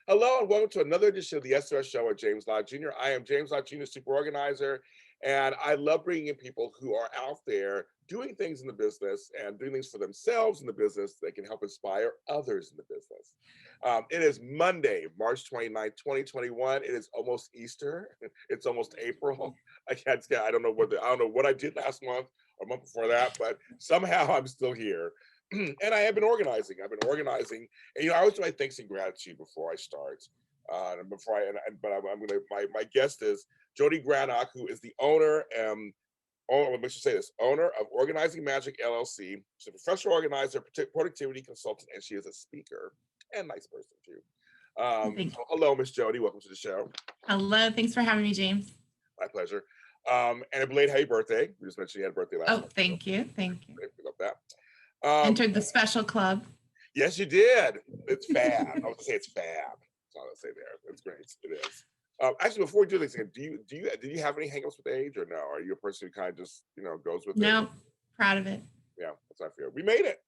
Hello and welcome to another edition of the SOS show with James Lott Jr. I am James Lott Jr., super organizer, and I love bringing in people who are out there doing things in the business and doing things for themselves in the business that can help inspire others in the business. It is Monday, March 29th, 2021. It is almost Easter. It's almost April. I don't know what I did last month or month before that, but somehow I'm still here. And I have been organizing. And I always do my thanks and gratitude before I start. My guest is Jodi Granok, who is the owner let me just say this, owner of Organizing Magic LLC. She's a professional organizer, productivity consultant, and she is a speaker and nice person too. Hello, Miss Jodi. Welcome to the show. Hello. Thanks for having me, James. My pleasure. And a belated happy birthday. We just mentioned you had a birthday last month. Thank you. Thank you. Love that. Entered the special club. Yes, you did. It's fab. I was gonna say it's fab. That's all I'll say there. It's great. It is. Actually, before we do this again, do you have any hangups with age or no? Are you a person who kind of just goes with it? No, proud of it. Yeah, that's how I feel. We made it.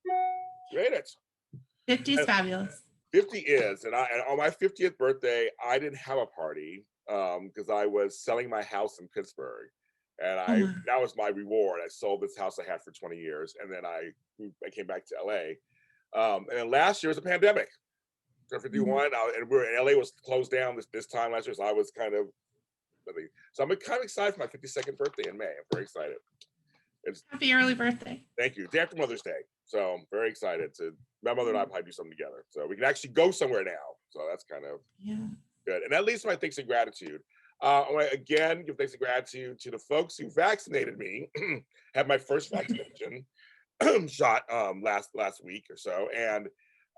50 is fabulous. 50 is, and on my 50th birthday, I didn't have a party because I was selling my house in Pittsburgh. And that was my reward. I sold this house I had for 20 years, and then I came back to LA. And then last year was a pandemic. So 51, and LA was closed down this time last year, so I was kind of. So I'm kind of excited for my 52nd birthday in May. I'm very excited. Happy early birthday! Thank you. Day after Mother's Day, so I'm very excited to. My mother and I probably do something together, so we can actually go somewhere now. So that's kind of good. And that leads to my thanks and gratitude. I want to again give thanks and gratitude to the folks who vaccinated me. Had my first vaccination shot last week or so, and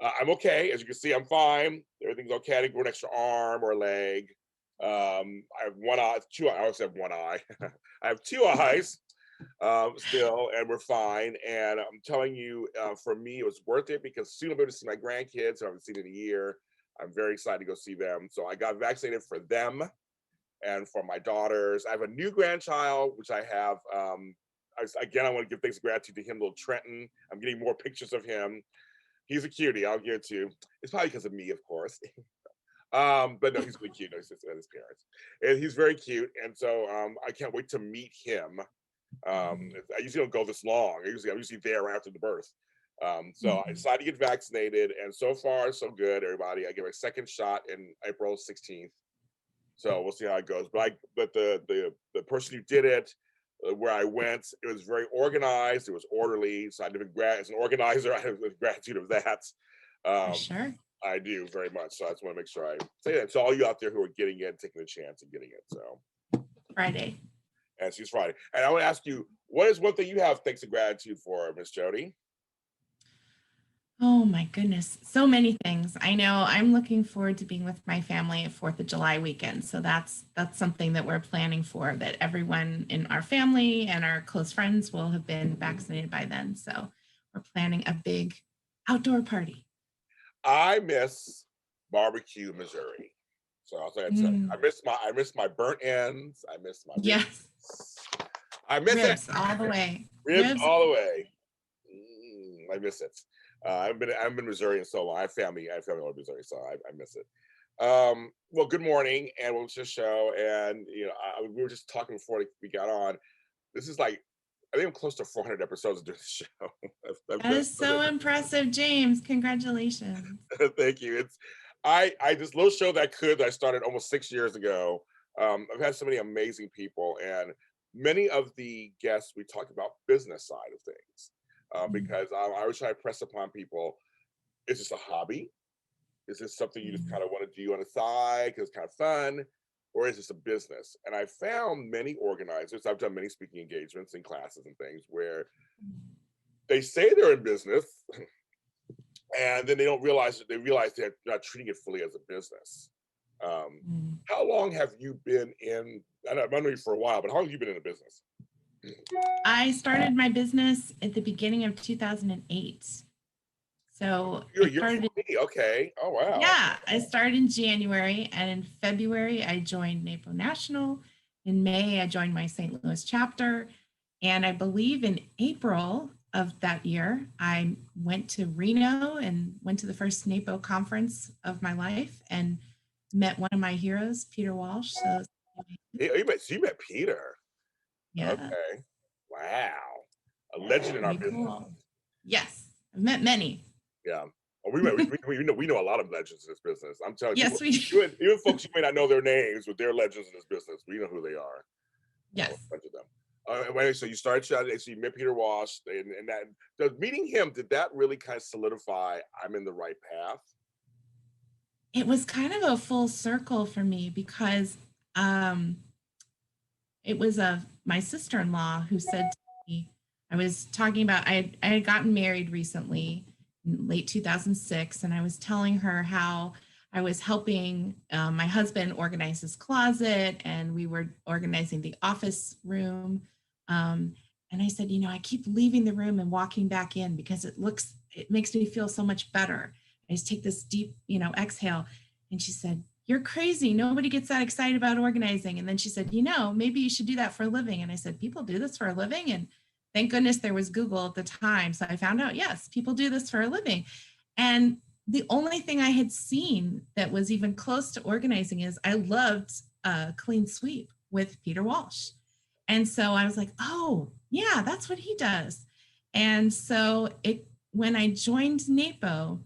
I'm okay. As you can see, I'm fine. Everything's okay. I didn't grow an extra arm or leg. I have one eye, I always have one eye. I have two eyes still, and we're fine. And I'm telling you, for me, it was worth it because soon I'll be able to see my grandkids who I haven't seen in a year. I'm very excited to go see them. So I got vaccinated for them and for my daughters. I have a new grandchild, which I have. I want to give thanks and gratitude to him, little Trenton. I'm getting more pictures of him. He's a cutie, I'll give it to you. It's probably because of me, of course. But no, he's really cute. No, he's his parents. And he's very cute. And so I can't wait to meet him. I usually don't go this long. I'm usually there right after the birth. So I decided to get vaccinated, and so far, so good, everybody. I get my second shot in April 16th. So we'll see how it goes. But the person who did it, where I went, it was very organized. It was orderly. So as an organizer, I have gratitude of that. Sure. I do very much. So I just want to make sure I say that to all you out there who are getting it, taking the chance and getting it. So Friday. And she's Friday. And I want to ask you, what is one thing you have thanks and gratitude for, Miss Jodi? Oh my goodness, so many things. I know I'm looking forward to being with my family at 4th of July weekend. So that's something that we're planning for, that everyone in our family and our close friends will have been vaccinated by then. So we're planning a big outdoor party. I miss barbecue Missouri. So I'll say I miss my burnt ends. I miss my yes. I miss ribs it. All the way. Ribs all the way. I miss it. I've been in Missouri in so long. I have family all over Missouri, so I miss it. Well, good morning, and welcome to the show. And we were just talking before we got on. This is like, I think I'm close to 400 episodes of doing the show. That is so impressive, James. Congratulations. Thank you. It's this little show that I started almost 6 years ago. I've had so many amazing people, and many of the guests we talked about business side of things. Because I always try to press upon people, is this a hobby? Is this something you just kind of want to do on the side because it's kind of fun? Or is this a business? And I found many organizers, I've done many speaking engagements and classes and things where they say they're in business and then they don't realize that they're not treating it fully as a business. How long have you been in, I've known you for a while, but how long have you been in a business? I started my business at the beginning of 2008. So okay. Oh, wow. Yeah, I started in January, and in February, I joined NAPO National. In May, I joined my St. Louis chapter. And I believe in April of that year, I went to Reno and went to the first NAPO conference of my life and met one of my heroes, Peter Walsh. So You met Peter. yeah, Okay. Wow. A legend in our pretty business. cool. Yes, I've met many. Yeah. Oh, we know a lot of legends in this business. I'm telling you, Yes, we do. even folks you may not know their names, but they're legends in this business. We know who they are. A Yes. bunch of them. So you started chatting, so you met Peter Walsh, and that meeting him, did that really kind of solidify I'm in the right path? It was kind of a full circle for me because um, it was my sister-in-law who said to me, I was talking about, I had gotten married recently in late 2006, and I was telling her how I was helping my husband organize his closet, and we were organizing the office room. And I said, I keep leaving the room and walking back in because it makes me feel so much better. I just take this deep, exhale. And she said, "You're crazy. Nobody gets that excited about organizing." And then she said, "Maybe you should do that for a living." And I said, "People do this for a living?" And thank goodness there was Google at the time. So I found out, yes, people do this for a living. And the only thing I had seen that was even close to organizing is I loved Clean Sweep with Peter Walsh. And so I was like, oh, yeah, that's what he does. And so when I joined NAPO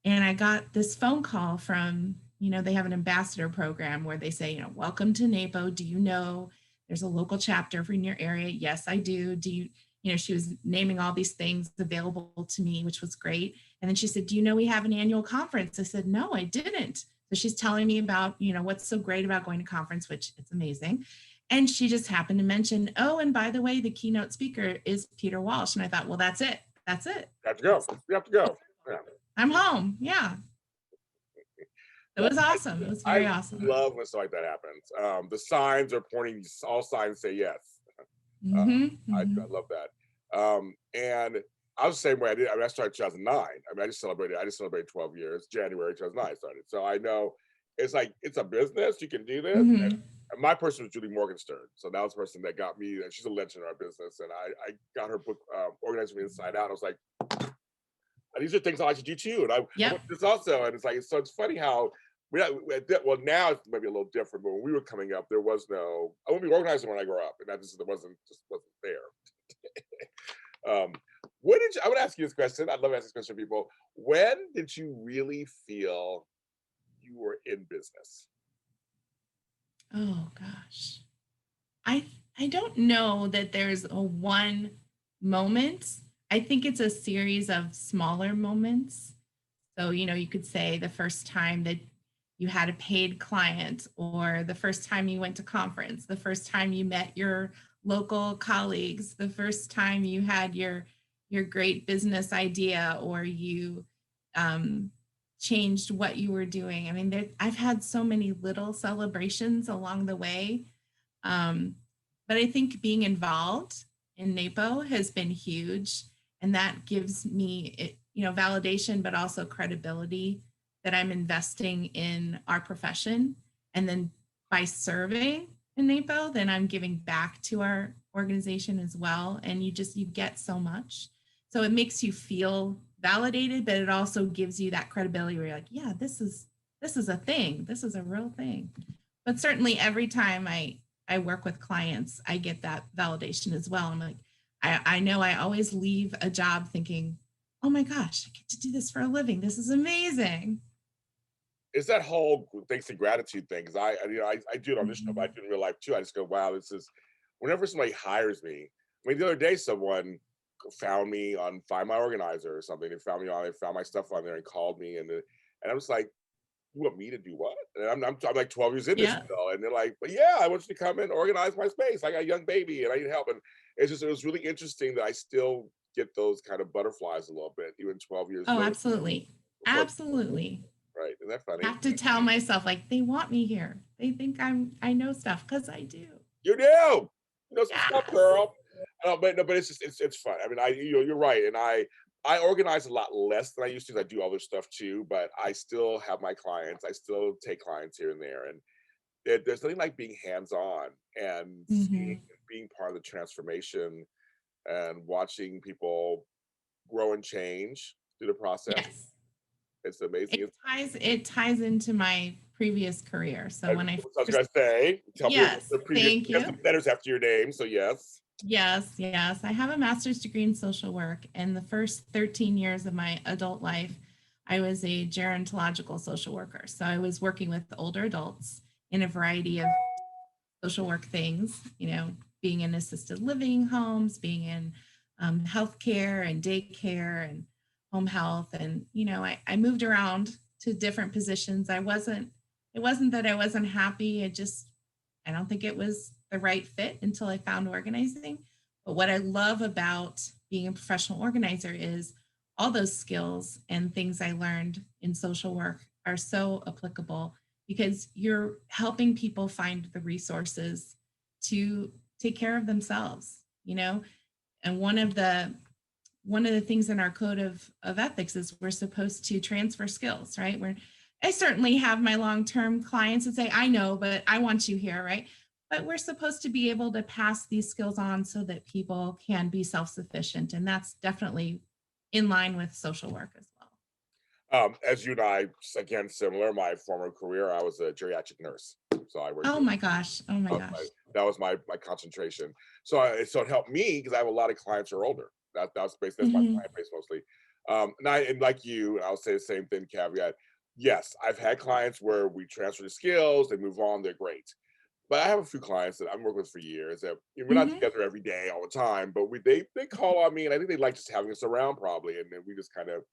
and I got this phone call from, they have an ambassador program where they say, welcome to NAPO. Do you know there's a local chapter in your area? Yes, I do. Do you, she was naming all these things available to me, which was great. And then she said, "Do you know we have an annual conference?" I said, "No, I didn't." So she's telling me about, what's so great about going to conference, which it's amazing. And she just happened to mention, "Oh, and by the way, the keynote speaker is Peter Walsh." And I thought, well, that's it. That's it. Have to go. You have to go. Yeah. I'm home. Yeah. It was awesome. It was very awesome. I love when stuff like that happens. The signs are pointing, all signs say yes. I love that. And I was the same way. I started 2009. I just celebrated 12 years, January 2009 I started. So I know it's like, it's a business. You can do this. And my person was Julie Morgenstern. So that was the person that got me, and she's a legend in our business. And I got her book, Organized from Inside Out. I was like, these are things I like to do too. And I want this also. And it's like, so it's funny how well, now it's maybe a little different, but when we were coming up, there was no, I won't be organizing when I grow up. And that just wasn't there. I would ask you this question. I'd love to ask this question to people. When did you really feel you were in business? Oh gosh. I don't know that there's a one moment. I think it's a series of smaller moments. So, you could say the first time that you had a paid client, or the first time you went to conference, the first time you met your local colleagues, the first time you had your great business idea, or you changed what you were doing. I mean, I've had so many little celebrations along the way. But I think being involved in NAPO has been huge. And that gives me, validation, but also credibility that I'm investing in our profession. And then by serving in NAPO, then I'm giving back to our organization as well. And you get so much. So it makes you feel validated, but it also gives you that credibility where you're like, yeah, this is a thing. This is a real thing. But certainly every time I work with clients, I get that validation as well. I'm like, I know I always leave a job thinking, oh my gosh, I get to do this for a living. This is amazing. It's that whole thanks and gratitude thing. Because I do it on this show, but I do it in real life too. I just go, wow, this is, whenever somebody hires me. I mean, the other day, someone found me on Find My Organizer or something. They found my stuff on there and called me. And I was like, you want me to do what? And I'm like 12 years in this still. And they're like, but yeah, I want you to come and organize my space. I got a young baby and I need help. And it was really interesting that I still get those kind of butterflies a little bit, even 12 years later. Absolutely. Absolutely. Right. Isn't that funny? I have to tell myself, like, they want me here. They think I know stuff, because I do. You do. You know some stuff, girl. But it's fun. I mean, you're right. And I organize a lot less than I used to. I do other stuff too, but I still have my clients. I still take clients here and there. And there's nothing like being hands-on and being part of the transformation and watching people grow and change through the process. Yes. It's amazing. It ties into my previous career. So when I was gonna say, tell me yes, the previous, thank you you. have some letters after your name, so yes. Yes, yes. I have a master's degree in social work, and the first 13 years of my adult life, I was a gerontological social worker. So I was working with older adults in a variety of social work things, being in assisted living homes, being in healthcare and daycare and home health. And, I moved around to different positions. It wasn't that I wasn't happy. I don't think it was the right fit until I found organizing. But what I love about being a professional organizer is all those skills and things I learned in social work are so applicable because you're helping people find the resources to take care of themselves, And one of the things in our code of ethics is we're supposed to transfer skills, right? I certainly have my long-term clients that say, I know, but I want you here, right? But we're supposed to be able to pass these skills on so that people can be self-sufficient. And that's definitely in line with social work as well. As you and I, again, similar, my former career, I was a geriatric nurse. So I worked. Oh my gosh. Oh my gosh. That was my concentration. So it helped me because I have a lot of clients who are older. That's my client base mostly. And like you, I'll say the same thing, caveat. Yes, I've had clients where we transfer the skills, they move on, they're great. But I have a few clients that I'm working with for years that we're not together every day all the time, but they call on me, and I think they like just having us around probably, and then we just kind of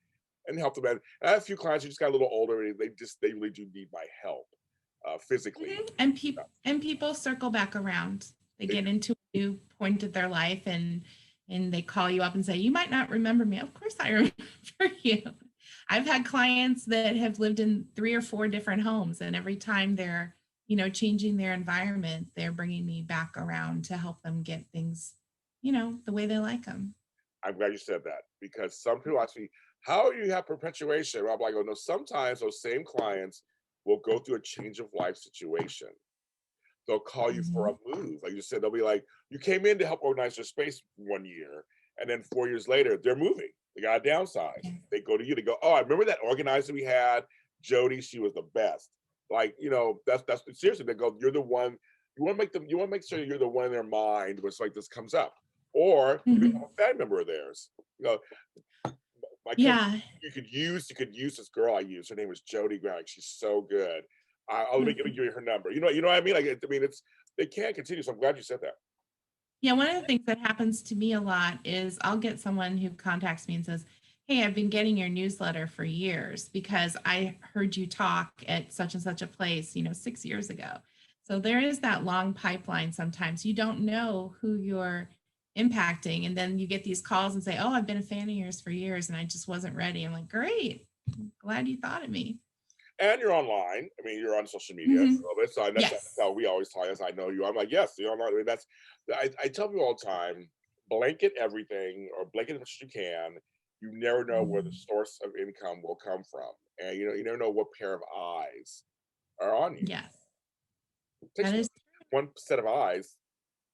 and help them. And I have a few clients who just got a little older, and they really do need my help physically. And people circle back around. They get into a new point of their life, and they call you up and say, you might not remember me. Of course I remember you. I've had clients that have lived in 3 or 4 different homes, and every time they're changing their environment, they're bringing me back around to help them get things the way they like them. I'm glad you said that, because some people ask me, how do you have perpetuation? I'm like, oh no, sometimes those same clients will go through a change of life situation. They'll call you for a move. Like you said, they'll be like, you came in to help organize your space 1 year, and then 4 years later, they're moving. They got to downsize. They go to you, they go, oh, I remember that organizer we had, Jodi, she was the best. Like, that's seriously, they go, you're the one, you want to make sure you're the one in their mind when like this comes up. Or you become a family member of theirs. You could use this girl I use. Her name was Jodi Granok. She's so good. Let me give you her number. You know what I mean? Like, they can't continue. So I'm glad you said that. Yeah, one of the things that happens to me a lot is I'll get someone who contacts me and says, hey, I've been getting your newsletter for years because I heard you talk at such and such a place, 6 years ago. So there is that long pipeline. Sometimes you don't know who you're impacting. And then you get these calls and say, oh, I've been a fan of yours for years and I just wasn't ready. I'm like, great. I'm glad you thought of me. And you're online. I mean, you're on social media a little bit. So that's how we always talk. As I know you, I'm like, yes, you're online. I mean, I tell people all the time, blanket everything or blanket as much as you can. You never know where the source of income will come from. And you never know what pair of eyes are on you. Yes. It takes one set of eyes.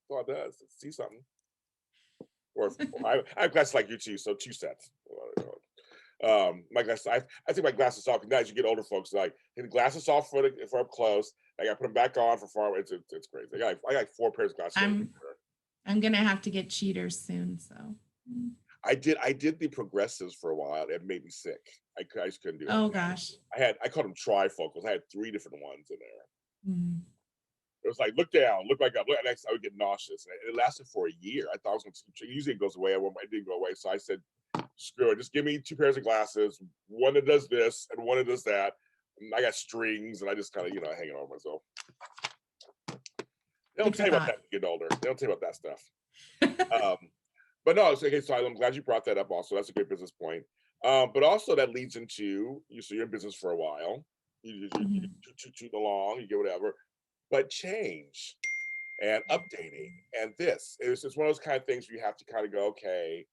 That's all it does. See something. Or I have glasses like you too, so 2 sets. My glasses, I think my glasses off. Now as you get older, folks like the glasses off for up close. I got to put them back on for far. It's crazy. I got 4 pairs of glasses. I'm gonna have to get cheaters soon. So I did the progressives for a while. It made me sick. I just couldn't do it. Oh gosh. I called them trifocals. I had 3 different ones in there. It was like, look down, look back up. Look, next, I would get nauseous. And it lasted for a year. I thought I was going to, usually it goes away. It didn't go away. So I said, screw it. Just give me 2 pairs of glasses. One that does this and one that does that. And I got strings and I just kind of, hanging on myself. They don't tell you about that when you get older. They don't tell you about that stuff. But no, okay, so I'm glad you brought that up also. That's a great business point. But also that leads into, so you're in business for a while. You toot along, you get whatever. But change and updating and it's one of those kind of things where you have to kind of go, okay,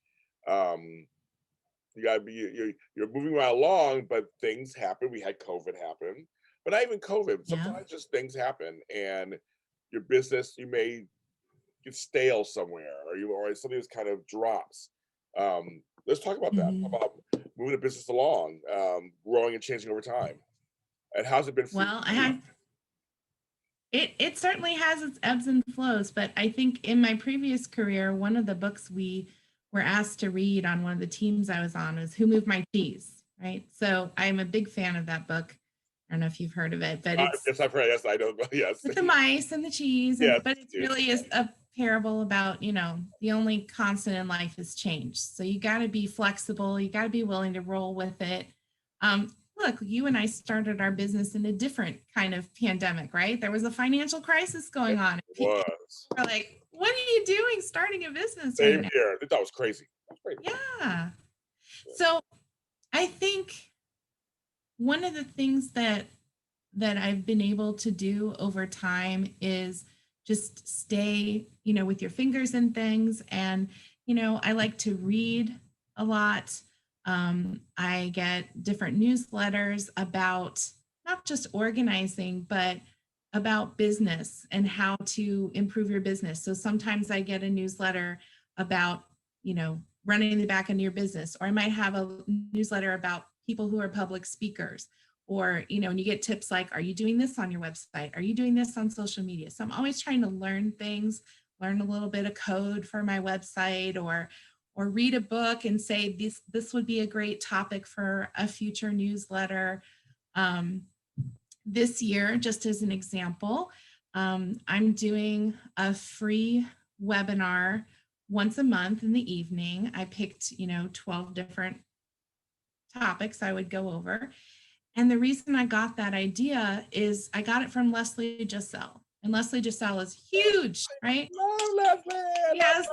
you gotta be you're moving right along, but things happen. We had COVID happen, but not even COVID. Sometimes just things happen, and your business, you may get stale somewhere, or something just kind of drops. Let's talk about that. About moving a business along, growing and changing over time. And how's it been for Well, you? it certainly has its ebbs and flows, but I think in my previous career, one of the books we were asked to read on one of the teams I was on was Who Moved My Cheese, right? So I'm a big fan of that book. I don't know if you've heard of it, but it's Yes, I've heard. Yes, I know. Yes. with the mice and the cheese, Yes, but it dude. really is a parable about, the only constant in life is change. So you got to be flexible. You got to be willing to roll with it. Look, you and I started our business in a different kind of pandemic, right? There was a financial crisis going on. It was. We're like, what are you doing starting a business right Same now? here. I thought it was crazy. Yeah. So I think one of the things that I've been able to do over time is just stay, with your fingers in things. And, I like to read a lot. I get different newsletters about not just organizing, but about business and how to improve your business. So sometimes I get a newsletter about, running the back end of your business, or I might have a newsletter about people who are public speakers, or, and you get tips like, are you doing this on your website? Are you doing this on social media? So I'm always trying to learn things, learn a little bit of code for my website, or read a book and say, this would be a great topic for a future newsletter. This year, just as an example, I'm doing a free webinar once a month in the evening. I picked, 12 different topics I would go over. And the reason I got that idea is I got it from Leslie Giselle. And Leslie Giselle is huge, right? Love Leslie. Yes,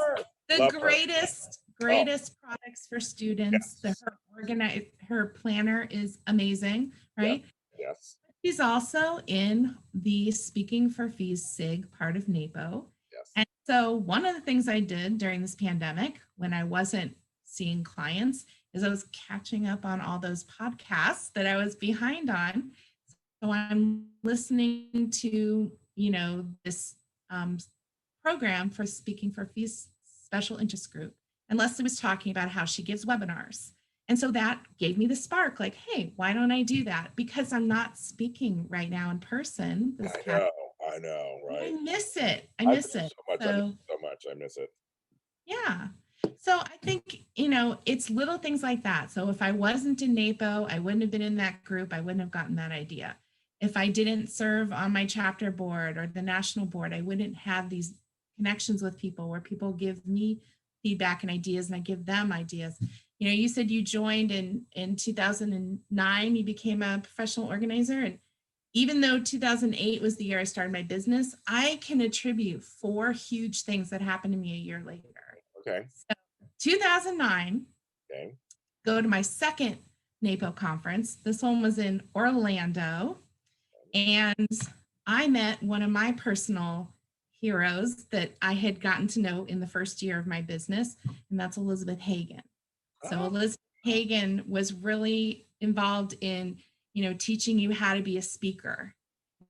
the Love greatest products for students. Yes. Her planner is amazing, right? Yes. She's also in the Speaking for Fees SIG part of NAPO. Yes. And so one of the things I did during this pandemic when I wasn't seeing clients is I was catching up on all those podcasts that I was behind on. So I'm listening to, this program for Speaking for Fees Special Interest Group. And Leslie was talking about how she gives webinars. And so that gave me the spark, like, hey, why don't I do that? Because I'm not speaking right now in person. I know, right? I miss it. I miss it. So much. I miss it. Yeah. So I think, it's little things like that. So if I wasn't in NAPO, I wouldn't have been in that group. I wouldn't have gotten that idea. If I didn't serve on my chapter board or the national board, I wouldn't have these connections with people where people give me feedback and ideas and I give them ideas. You said you joined in 2009, you became a professional organizer. And even though 2008 was the year I started my business, I can attribute 4 huge things that happened to me a year later. Okay. So 2009, okay. Go to my second NAPO conference. This one was in Orlando. And I met one of my personal heroes that I had gotten to know in the first year of my business, and that's Elizabeth Hagan. So Elizabeth Hagan was really involved in, teaching you how to be a speaker,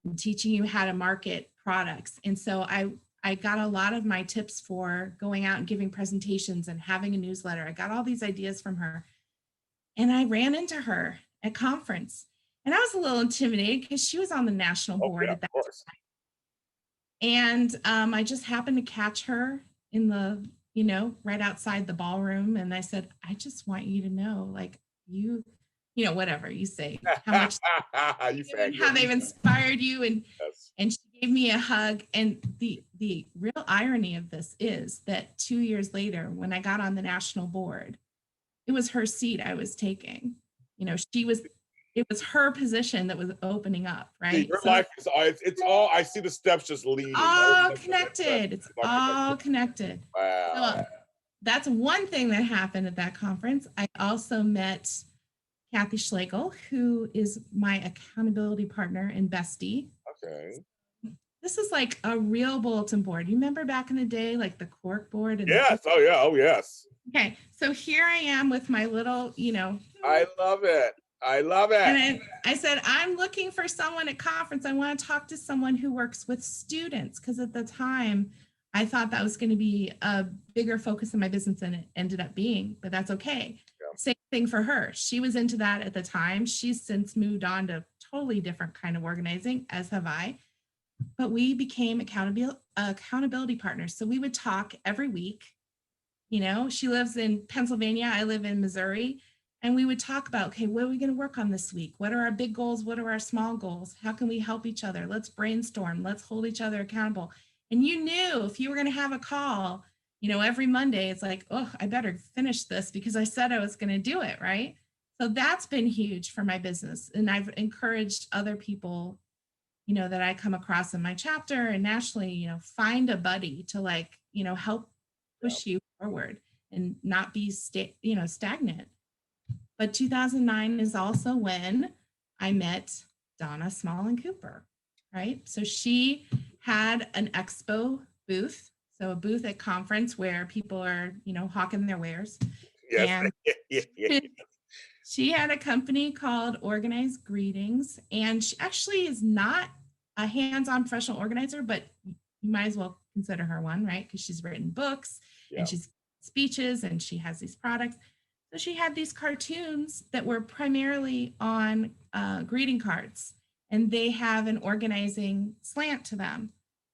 and teaching you how to market products. And so I got a lot of my tips for going out and giving presentations and having a newsletter. I got all these ideas from her. And I ran into her at conference. And I was a little intimidated because she was on the national board at that time. And I just happened to catch her in the, right outside the ballroom. And I said, I just want you to know, like, whatever you say, how much how they've inspired you. And she gave me a hug. And the real irony of this is that 2 years later, when I got on the national board, it was her seat I was taking. It was her position that was opening up, right? Your life is it's all, I see the steps just leading. All connected. It's all connected. Wow. So that's one thing that happened at that conference. I also met Kathy Schlegel, who is my accountability partner and bestie. Okay. This is like a real bulletin board. You remember back in the day, like the cork board? And yes. Oh, yeah. Oh, yes. Okay. So here I am with my little, I love it. And I said, I'm looking for someone at conference. I want to talk to someone who works with students. Because at the time, I thought that was going to be a bigger focus in my business than it ended up being. But that's okay. Yeah. Same thing for her. She was into that at the time. She's since moved on to totally different kind of organizing, as have I. But we became accountability partners. So we would talk every week. She lives in Pennsylvania, I live in Missouri. And we would talk about, okay, what are we going to work on this week? What are our big goals? What are our small goals? How can we help each other? Let's brainstorm. Let's hold each other accountable. And you knew if you were going to have a call, every Monday, it's like, oh, I better finish this because I said I was going to do it, right? So that's been huge for my business. And I've encouraged other people, that I come across in my chapter and nationally, find a buddy to help push you forward and not be stagnant. But 2009 is also when I met Donna Small and Cooper, right? So she had an expo booth, so a booth at conference where people are, hawking their wares. Yes. And she had a company called Organized Greetings, and she actually is not a hands-on professional organizer, but you might as well consider her one, right? Because she's written books and she's speeches and she has these products. So she had these cartoons that were primarily on greeting cards, and they have an organizing slant to them.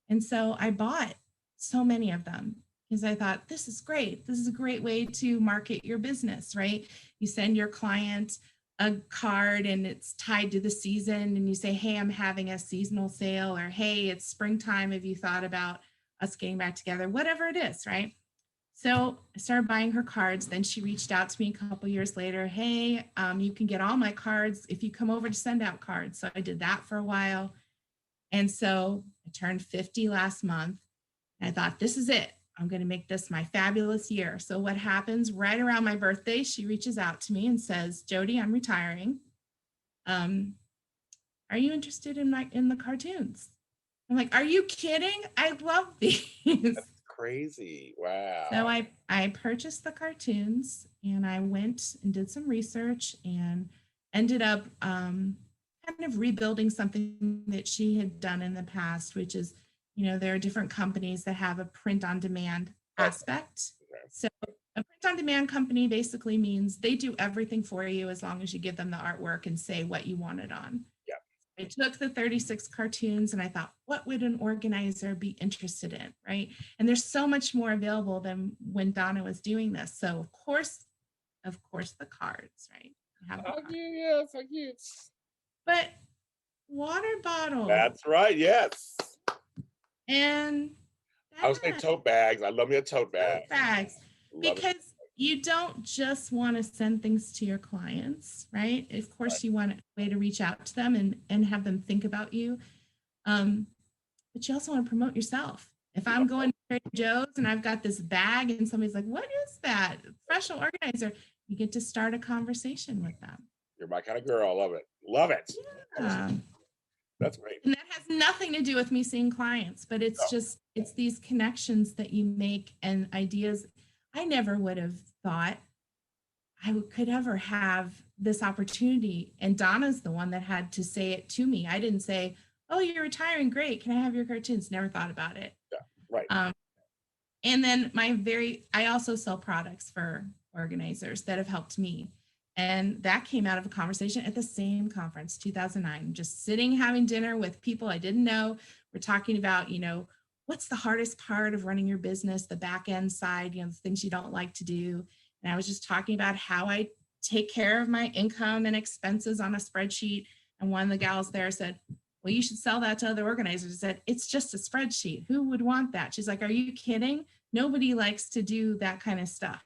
And so I bought so many of them because I thought, this is great. This is a great way to market your business, right? You send your client a card and it's tied to the season, and you say, hey, I'm having a seasonal sale, or hey, it's springtime. Have you thought about us getting back together? Whatever it is, right? So I started buying her cards. Then she reached out to me a couple years later. Hey, you can get all my cards if you come over to send out cards. So I did that for a while. And so I turned 50 last month. And I thought, this is it. I'm going to make this my fabulous year. So what happens right around my birthday, she reaches out to me and says, Jodi, I'm retiring. Are you interested in the cartoons? I'm like, are you kidding? I love these. That's crazy. Wow. So I purchased the cartoons and I went and did some research and ended up kind of rebuilding something that she had done in the past, which is, there are different companies that have a print on demand aspect. Okay. So a print on demand company basically means they do everything for you as long as you give them the artwork and say what you want it on. Yeah. I took the 36 cartoons and I thought, what would an organizer be interested in, right? And there's so much more available than when Donna was doing this. So of course, the cards, right? Yeah, so cute. But water bottles. That's right. Yes. And I would say tote bags. I love me a tote bag. Tote bags. Because you don't just want to send things to your clients, right? Of course, you want a way to reach out to them and have them think about you. But you also want to promote yourself. If I'm going to Trader Joe's and I've got this bag and somebody's like, what is that? Professional organizer. You get to start a conversation with them. You're my kind of girl. Love it. Love it. Yeah. That's great. And that has nothing to do with me seeing clients, but it's it's these connections that you make and ideas. I never would have thought I could ever have this opportunity. And Donna's the one that had to say it to me. I didn't say, oh, you're retiring. Great. Can I have your cartoons? Never thought about it. Yeah, right. And then I also sell products for organizers that have helped me. And that came out of a conversation at the same conference, 2009, just sitting, having dinner with people I didn't know. We're talking about, what's the hardest part of running your business, the back end side, the things you don't like to do. And I was just talking about how I take care of my income and expenses on a spreadsheet. And one of the gals there said, well, you should sell that to other organizers. I said, it's just a spreadsheet. Who would want that? She's like, are you kidding? Nobody likes to do that kind of stuff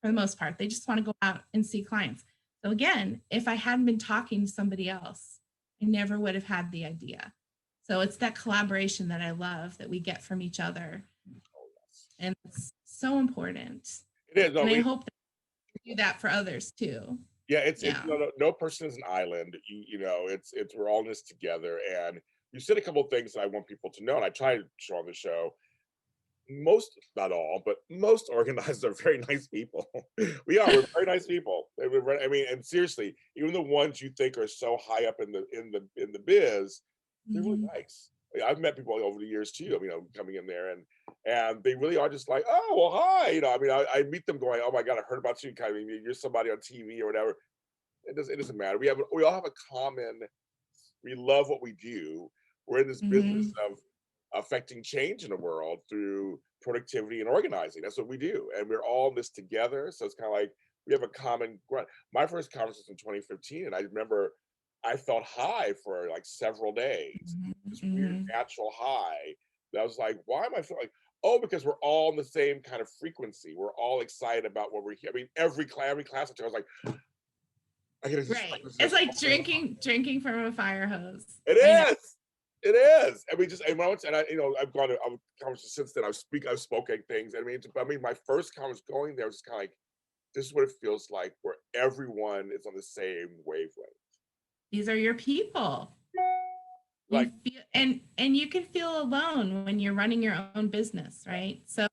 for the most part. They just want to go out and see clients. So again, if I hadn't been talking to somebody else, I never would have had the idea. So it's that collaboration that I love that we get from each other. And it's so important. It is. And I hope that we do that for others too. Yeah, it's no person is an island. It's we're all in this together. And you said a couple of things that I want people to know, and I try to show on the show. Most, not all, but most organizers are very nice people. We're very nice people. I mean, and seriously, even the ones you think are so high up in the biz, they're really nice. I've met people over the years too. Coming in there and they really are just like, oh, well, hi. I meet them going, oh my God, I heard about you. Kind of, you're somebody on TV or whatever. It doesn't matter. We all have a common we love what we do. We're in this business Mm-hmm. of affecting change in the world through productivity and organizing. That's what we do. And we're all in this together. So it's kind of like we have a common ground. My first conference was in 2015, and I remember I felt high for like several days, this weird Mm-hmm. natural high. That I was like, why am I feeling like, oh, because we're all in the same kind of frequency. We're all excited about what we're here. I mean, every class I took, I was like, I gotta just Right. focus It's this like all day long. drinking from a fire hose. It I know. is. It is. And we just, and when I went to, and I, I've gone to conferences since then. I've spoken things. I mean, my first conference going there was just kind of like, this is what it feels like, where everyone is on the same wavelength. These are your people. You Like, feel and you can feel alone when you're running your own business, right? So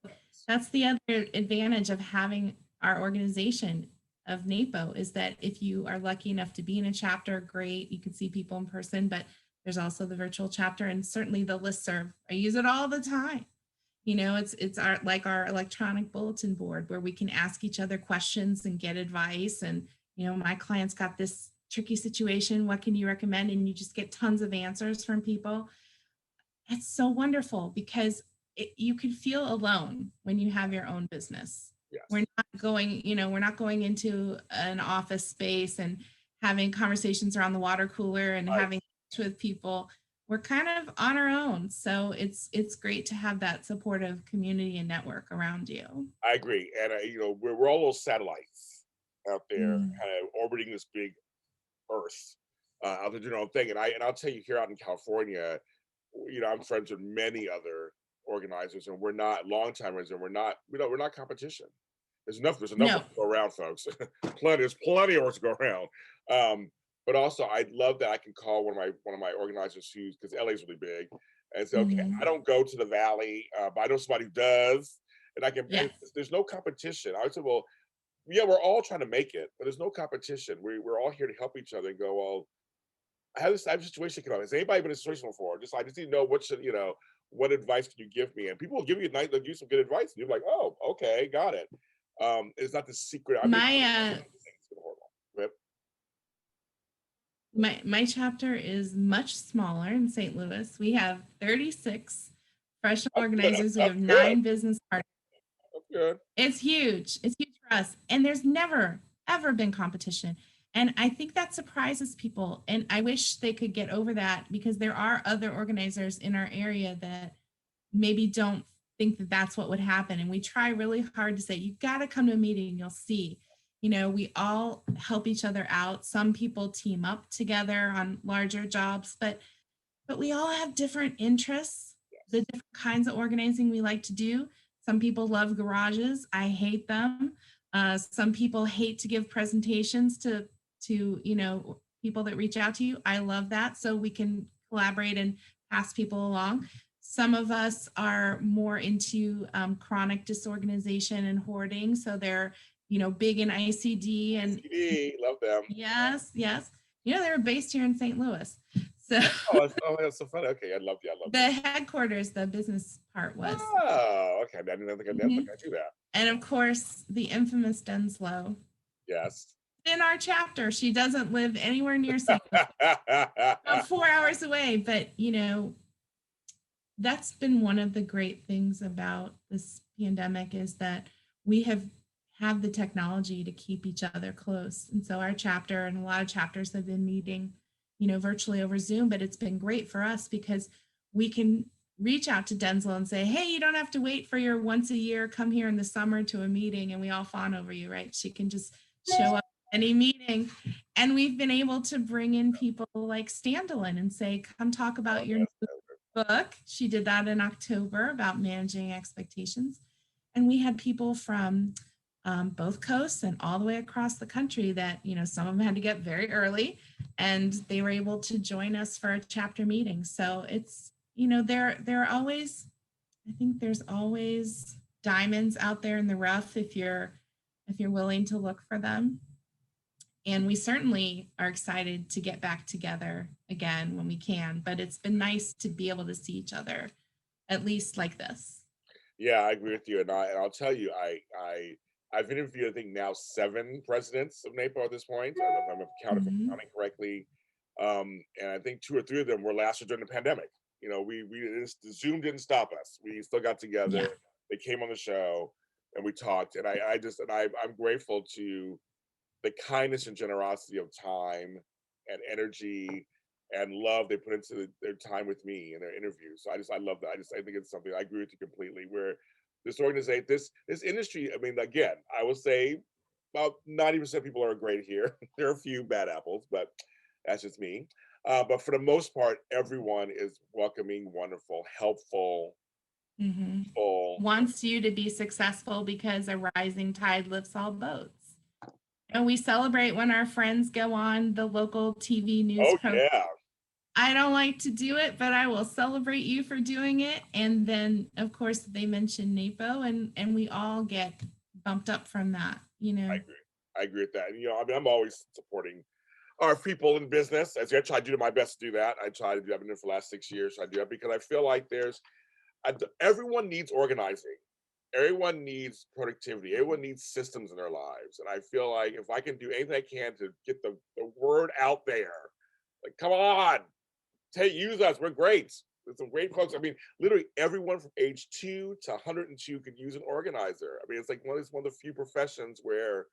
that's the other advantage of having our organization of NAPO is that if you are lucky enough to be in a chapter, great, you can see people in person, but there's also the virtual chapter and certainly the listserv. I use it all the time. It's our like our electronic bulletin board where we can ask each other questions and get advice. And my client's got this tricky situation. What can you recommend? And you just get tons of answers from people. It's so wonderful because you can feel alone when you have your own business. yes, We're not going into an office space and having conversations around the water cooler and right. having lunch with people. We're kind of on our own. So it's great to have that supportive community and network around you. I agree. And, we're all little satellites out there Mm. kind of orbiting this big Earth, out there doing our own thing. And I'll tell you, here out in California, I'm friends with many other organizers, and we're not long-timers, and we're not competition. There's enough No. work to go around, folks. There's plenty of work to go around. But also, I love that I can call one of my organizers, who's, because LA is really big, and say, okay, I Mhm. don't go to the Valley, but I know somebody who does, and I can. And Yes. there's no competition. I said, well, yeah, we're all trying to make it, but there's no competition. We're all here to help each other and go, well, I have a situation come up. Has anybody been in a situation before? I just need to know what advice can you give me? And people will give you they'll give you some good advice. And you're like, oh, okay, got it. It's not the secret. I mean, My it's been horrible. But my chapter is much smaller in St. Louis. We have 36 professional that's good. organizers. We That's have good. 9 business partners. That's good. It's huge. It's huge for us. And there's never, ever been competition. And I think that surprises people. And I wish they could get over that because there are other organizers in our area that maybe don't think that that's what would happen. And we try really hard to say, you got to come to a meeting, you'll see. We all help each other out. Some people team up together on larger jobs, but we all have different interests, the different kinds of organizing we like to do. Some people love garages. I hate them. Some people hate to give presentations to people that reach out to you. I love that. So we can collaborate and pass people along. Some of us are more into chronic disorganization and hoarding. So they're, big in ICD and CD, love them. yes, yes. They're based here in St. Louis. So That's so funny. Okay, I love you. I love the headquarters, the business part that. was. Oh, okay. I didn't think Mhm. I do that. And of course, the infamous Denslow. Yes. In our chapter, she doesn't live anywhere near St. Louis, about 4 hours away. But, that's been one of the great things about this pandemic is that we have the technology to keep each other close. And so our chapter and a lot of chapters have been meeting, virtually over Zoom, but it's been great for us because we can reach out to Denzel and say, hey, you don't have to wait for your once a year, come here in the summer to a meeting and we all fawn over you, right? She can just show up at any meeting. And we've been able to bring in people like Standalin and say, come talk about your book. She did that in October about managing expectations. And we had people from both coasts and all the way across the country that, some of them had to get very early and they were able to join us for a chapter meeting. So it's, there are always, I think there's always diamonds out there in the rough if you're willing to look for them. And we certainly are excited to get back together again when we can, but it's been nice to be able to see each other, at least like this. Yeah, I agree with you, and I'll tell you, I've interviewed, I think, now 7 presidents of NAPO at this point. I don't know if I'm Mhm. counting correctly. And I think 2 or 3 of them were last year during the pandemic. You know, the Zoom didn't stop us. We still got together. Yeah. They came on the show and we talked. And I'm grateful to the kindness and generosity of time and energy and love they put into their time with me and their interviews. So I love that. I think it's something I agree with you completely. Where this organization, this industry, I mean, again, I will say about 90% of people are great here. There are a few bad apples, but that's just me. But for the most part, everyone is welcoming, wonderful, helpful, full. Wants you to be successful because a rising tide lifts all boats. And we celebrate when our friends go on the local TV news Oh program. yeah. I don't like to do it, but I will celebrate you for doing it. And then, of course, they mention NAPO, and we all get bumped up from that. You know. I agree with that. And, you know, I mean, I'm always supporting our people in business. As I try to do my best to do that. I try to do. I've been there for the last 6 years. So I do that because I feel like everyone needs organizing. Everyone needs productivity. Everyone needs systems in their lives. And I feel like if I can do anything I can to get the word out there, like, come on, use us. We're great. There's some great folks. I mean, literally everyone from age 2 to 102 could use an organizer. I mean, it's like one of the few professions where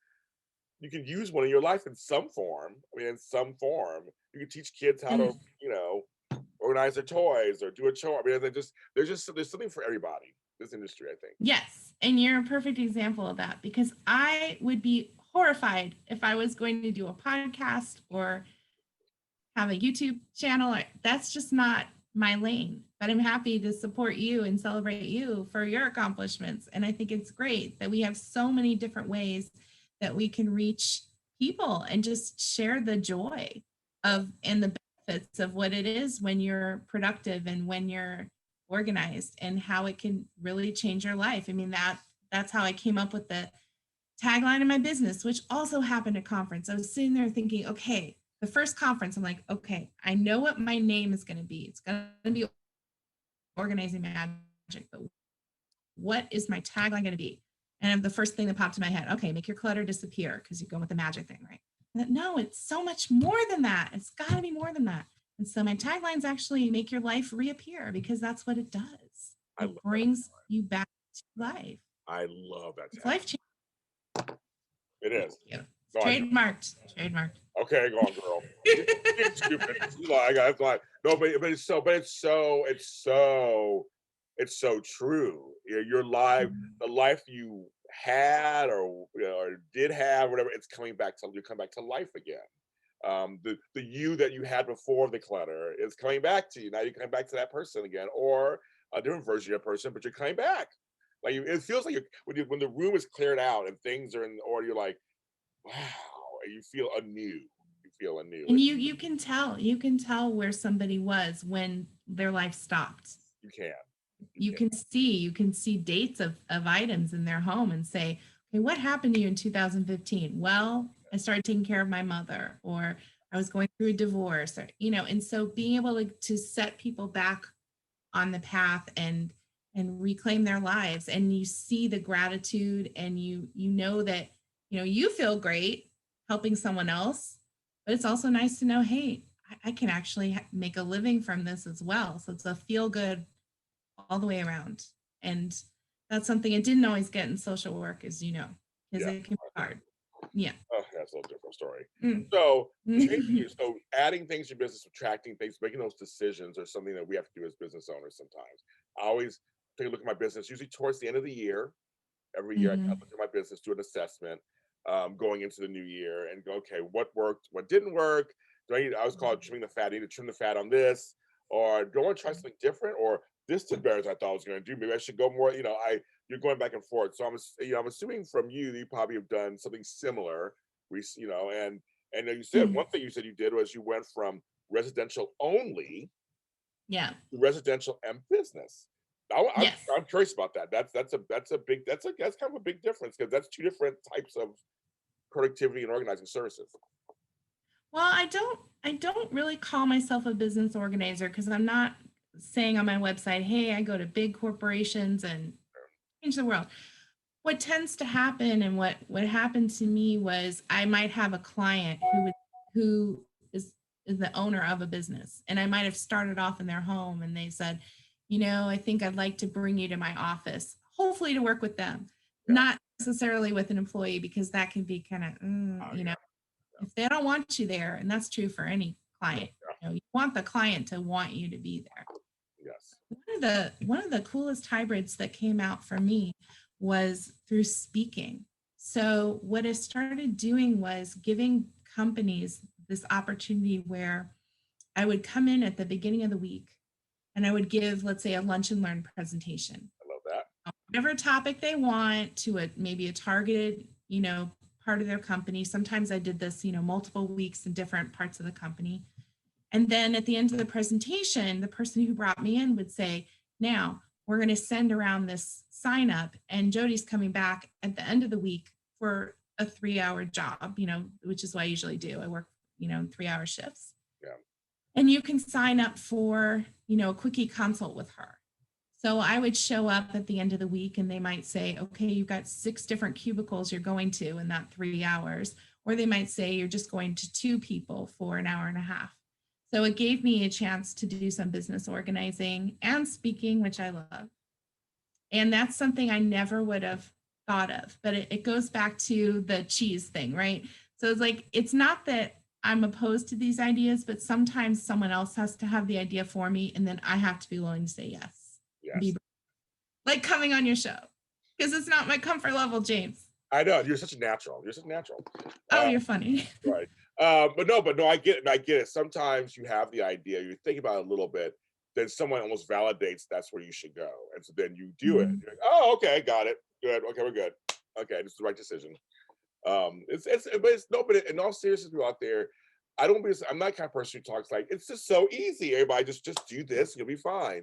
you can use one in your life in some form. I mean, in some form, you can teach kids how to, you know, organize their toys or do a chore. I mean, there's something for everybody. This industry, I think. Yes, and you're a perfect example of that, because I would be horrified if I was going to do a podcast or have a YouTube channel. That's just not my lane. But I'm happy to support you and celebrate you for your accomplishments. And I think it's great that we have so many different ways that we can reach people and just share the joy of and the benefits of what it is when you're productive and when you're organized, and how it can really change your life. I mean, that's how I came up with the tagline of my business, which also happened at conference. I was sitting there thinking, okay, the first conference, I'm like, okay, I know what my name is going to be. It's going to be Organizing Magic, but what is my tagline going to be? And the first thing that popped in my head, okay, make your clutter disappear, because you're going with the magic thing, right? No, it's so much more than that. It's got to be more than that. And so my taglines actually make your life reappear, because that's what it does. It brings you back to life. I love that. It's life changing. It is. Yeah. Trademarked. Okay, go on, girl. It's stupid. It's like, no, but it's so true. Your life, the life you had or did have, whatever, it's coming back to you. Come back to life again. The you that you had before the clutter is coming back to you. Now you're coming back to that person again, or a different version of that person, but you're coming back. Like, it feels like when the room is cleared out and things are in order, you're like, wow, you feel anew. And you can tell where somebody was when their life stopped. You can see dates of items in their home and say, okay, what happened to you in 2015? Well, I started taking care of my mother, or I was going through a divorce, or, and so being able to set people back on the path and reclaim their lives, and you see the gratitude, and you know that, you feel great helping someone else, but it's also nice to know, hey, I can actually make a living from this as well. So it's a feel good all the way around. And that's something I didn't always get in social work, as you know, because it can be hard. Yeah. Oh, that's a little different story. So, so adding things to your business, subtracting things, making those decisions are something that we have to do as business owners sometimes. I always take a look at my business, usually towards the end of the year. Every year I look at my business, do an assessment going into the new year, and go, okay, what worked, what didn't work? I always call it trimming the fat. I need to trim the fat on this, or do I want to try something different, or this did better as I thought I was going to do. Maybe I should go more. You're going back and forth. So I'm assuming from you that you probably have done something similar. And you said one thing you said you did was you went from residential only, to residential and business. Yes. I'm curious about that. That's kind of a big difference, because that's two different types of productivity and organizing services. Well, I don't really call myself a business organizer, because I'm not saying on my website, hey, I go to big corporations and change the world. What tends to happen, and what happened to me, was I might have a client who is is the owner of a business. And I might have started off in their home and they said, you know, I think I'd like to bring you to my office, hopefully to work with them, not necessarily with an employee, because that can be kind of, you know, if they don't want you there, and that's true for any client, you know, you want the client to want you to be there. Yes. One of the coolest hybrids that came out for me was through speaking. So what I started doing was giving companies this opportunity where I would come in at the beginning of the week and I would give, let's say, a lunch and learn presentation. I love that. Whatever topic they want, to maybe a targeted, you know, part of their company. Sometimes I did this, you know, multiple weeks in different parts of the company. And then at the end of the presentation, the person who brought me in would say, now we're going to send around this sign up, and Jodi's coming back at the end of the week for a 3-hour job, you know, which is what I usually do. I work, you know, in 3-hour shifts. Yeah. And you can sign up for, you know, a quickie consult with her. So I would show up at the end of the week and they might say, okay, you've got 6 different cubicles you're going to in that 3 hours. Or they might say you're just going to 2 people for an hour and a half. So it gave me a chance to do some business organizing and speaking, which I love. And that's something I never would have thought of, but it goes back to the cheese thing, right? So it's like, it's not that I'm opposed to these ideas, but sometimes someone else has to have the idea for me. And then I have to be willing to say yes. Yes. Like coming on your show, because it's not my comfort level, James. I know, you're such a natural. You're such a natural. Oh, you're funny. Right. But no, I get it. I get it. Sometimes you have the idea, you think about it a little bit, then someone almost validates that's where you should go. And so then you do it. You're like, oh, okay, got it. Good. Okay, we're good. Okay, this is the right decision. But in all seriousness, people out there, I'm not the kind of person who talks like, it's just so easy. Everybody just do this, you'll be fine.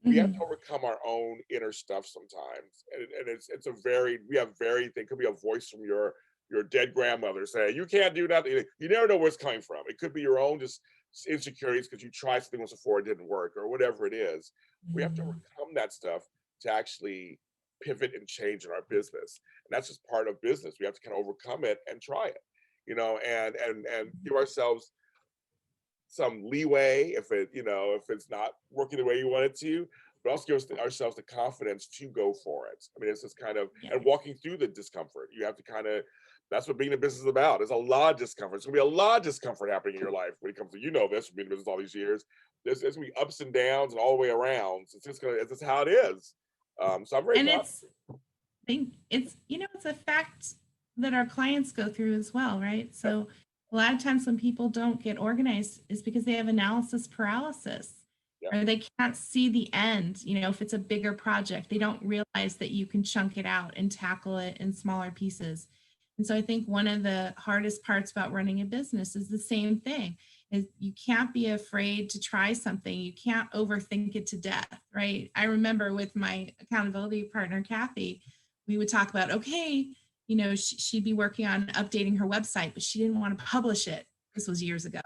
We have to overcome our own inner stuff sometimes. And it could be a voice from your dead grandmother saying, you can't do nothing. You never know where it's coming from. It could be your own just insecurities because you tried something once before, it didn't work, or whatever it is. We have to overcome that stuff to actually pivot and change in our business. And that's just part of business. We have to kind of overcome it and try it, you know, and give ourselves some leeway if it's not working the way you want it to, but also give ourselves the confidence to go for it. I mean, it's just kind of, and walking through the discomfort. You have to kind of, that's what being in business is about. There's a lot of discomfort. There's gonna be a lot of discomfort happening in your life when it comes to, you know, this, being in business all these years. There's gonna be ups and downs and all the way around. It's just how it is. So I'm very proud. It's it's a fact that our clients go through as well, right? So a lot of times when people don't get organized is because they have analysis paralysis, or they can't see the end. You know, if it's a bigger project, they don't realize that you can chunk it out and tackle it in smaller pieces. And so I think one of the hardest parts about running a business is the same thing, is you can't be afraid to try something. You can't overthink it to death, right? I remember with my accountability partner, Kathy, we would talk about, okay, you know, she'd be working on updating her website, but she didn't want to publish it. This was years ago.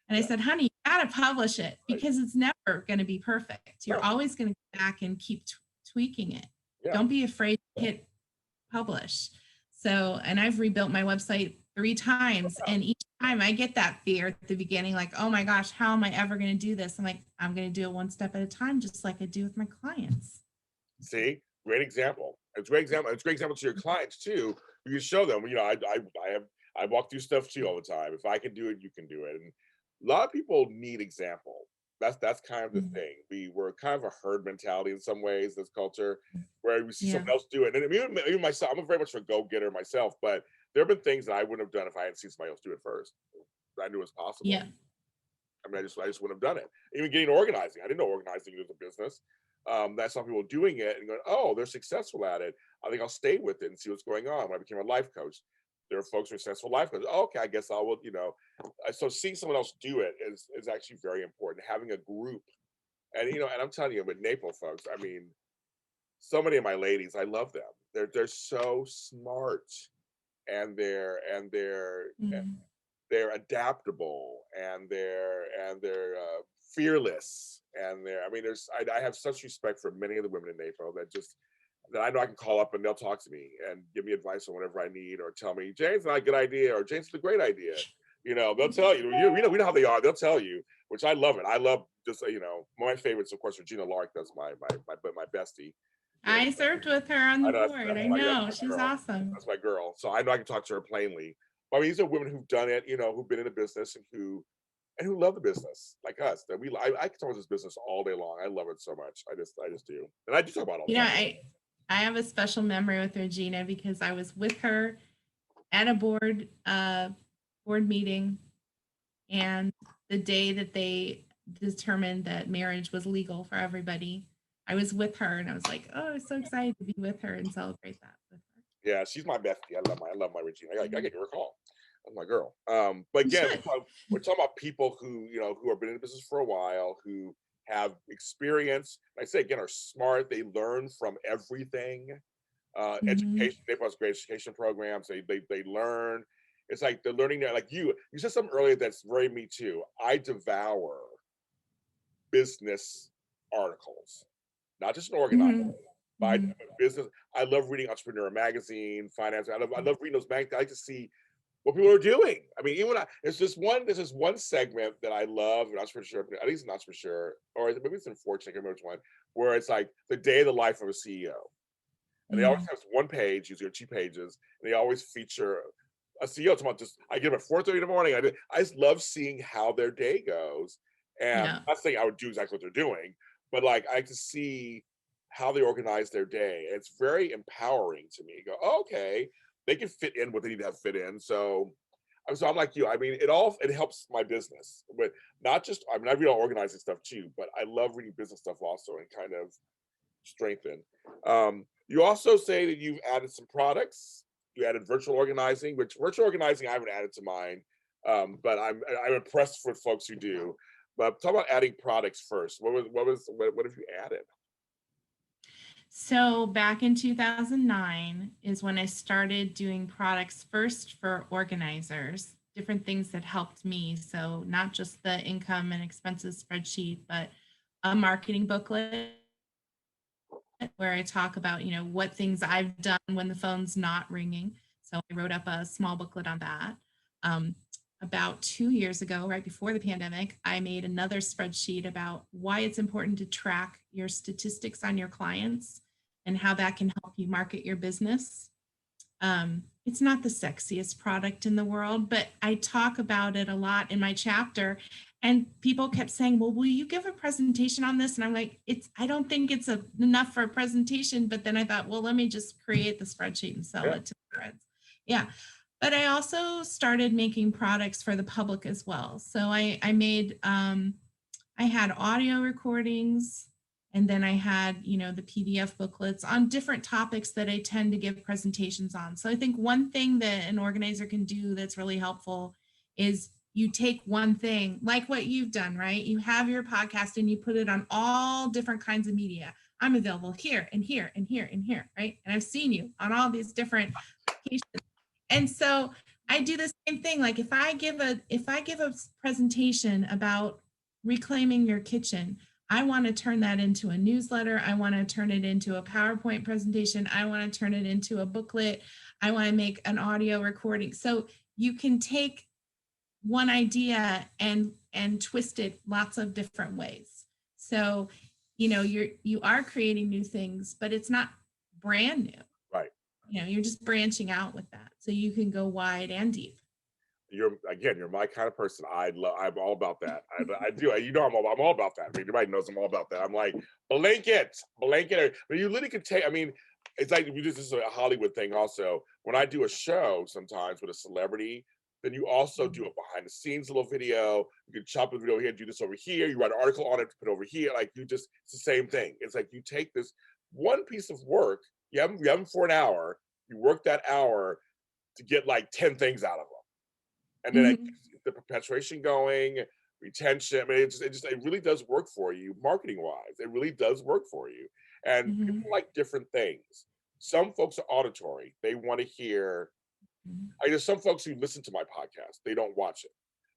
And I said, honey, you got to publish it because it's never going to be perfect. You're always going to go back and keep tweaking it. Don't be afraid to hit publish. So, and I've rebuilt my website 3 times. And each time I get that fear at the beginning, like, oh my gosh, how am I ever going to do this? I'm like, I'm going to do it one step at a time, just like I do with my clients. See, great example. It's a great example. It's a great example to your clients too. You can show them, you know, I walk through stuff too all the time. If I can do it, you can do it. And a lot of people need example. That's kind of the thing. We're kind of a herd mentality in some ways, this culture, where we see someone else do it. And even myself, I'm very much a go-getter myself, but there have been things that I wouldn't have done if I hadn't seen somebody else do it first. I knew it was possible. Yeah. I mean, I just wouldn't have done it. Even getting organizing. I didn't know organizing was a business. That some people doing it and going, oh, they're successful at it. I think I'll stay with it and see what's going on. When I became a life coach, there are folks who are successful life coaches. Oh, okay, I guess I will, you know. So seeing someone else do it is actually very important. Having a group, and you know, and I'm telling you, with NAPO folks, I mean, so many of my ladies, I love them. They're so smart, and they're adaptable, and they're fearless, and I have such respect for many of the women in NAPO that I know I can call up and they'll talk to me and give me advice on whatever I need, or tell me, James, not a good idea, or James, it's a great idea. You know, they'll tell you. We know how they are. They'll tell you, which I love it. I love just my favorites, of course, Regina Lark. That's my bestie. I served with her on the board. I know, she's girl. awesome. That's my girl. So I know I can talk to her plainly. But I mean, these are women who've done it, who've been in the business and who love the business like us. That I can talk about this business all day long. I love it so much. I just do, and I do talk about it all the time. I have a special memory with Regina because I was with her at a board meeting, and the day that they determined that marriage was legal for everybody, I was with her, and I was like, oh, I was so excited to be with her and celebrate that with her. Yeah, she's my bestie. I love my Regina. I get her a call. That's my girl. But again, we're talking about people who have been in the business for a while, who have experience. I say again, are smart. They learn from everything. Education, they plus great education programs. They learn. It's like they're learning that. Like you said something earlier that's very me too. I devour business articles, not just an organizer. But business. I love reading Entrepreneur Magazine, Finance. I love reading those magazines. I like to see what people are doing. I mean, there's this one segment that I love in Entrepreneur, at least in Entrepreneur, or maybe it's in Fortune, I can't remember which one, where it's like the day of the life of a CEO. And they always have one page, usually 2 pages, and they always feature a CEO talking about I get up at 4:30 in the morning. I just love seeing how their day goes. And I'm not saying I would do exactly what they're doing, but like I like to see how they organize their day. And it's very empowering to me. You go, oh, okay, they can fit in what they need to have fit in. So I'm like you. I mean, it helps my business, but not just. I mean, I read all organizing stuff too, but I love reading business stuff also and kind of strengthen. You also say that you've added some products. You added virtual organizing, which virtual organizing I haven't added to mine, but I'm impressed with folks who do. But talk about adding products first. What have you added? So back in 2009 is when I started doing products first for organizers, different things that helped me. So not just the income and expenses spreadsheet, but a marketing booklet where I talk about, what things I've done when the phone's not ringing. So I wrote up a small booklet on that. About 2 years ago, right before the pandemic, I made another spreadsheet about why it's important to track your statistics on your clients and how that can help you market your business. It's not the sexiest product in the world, but I talk about it a lot in my chapter. And people kept saying, well, will you give a presentation on this? And I'm like, I don't think it's enough for a presentation. But then I thought, well, let me just create the spreadsheet and sell it to friends. Yeah. But I also started making products for the public as well. So I made, I had audio recordings, and then I had, the PDF booklets on different topics that I tend to give presentations on. So I think one thing that an organizer can do that's really helpful is you take one thing, like what you've done, right? You have your podcast and you put it on all different kinds of media. I'm available here and here and here and here, right? And I've seen you on all these different locations. And so I do the same thing. Like if I give a presentation about reclaiming your kitchen, I want to turn that into a newsletter. I want to turn it into a PowerPoint presentation. I want to turn it into a booklet. I want to make an audio recording. So you can take one idea and twist it lots of different ways. So, you are creating new things, but it's not brand new. Right. You're just branching out with that. So you can go wide and deep. You're my kind of person. I'm all about that. I do. I'm all about that. I mean, everybody knows I'm all about that. I'm like blanket. But you literally can take. I mean, it's like this is a Hollywood thing. Also, when I do a show, sometimes with a celebrity, then you also do a behind the scenes little video. You can chop the video here, do this over here. You write an article on it, put it over here. Like it's the same thing. It's like you take this one piece of work. You have them for an hour. You work that hour to get like 10 things out of them. And then the perpetuation going, retention. I mean, it really does work for you marketing wise. It really does work for you. And people like different things. Some folks are auditory. They want to hear. There's some folks who listen to my podcast. They don't watch it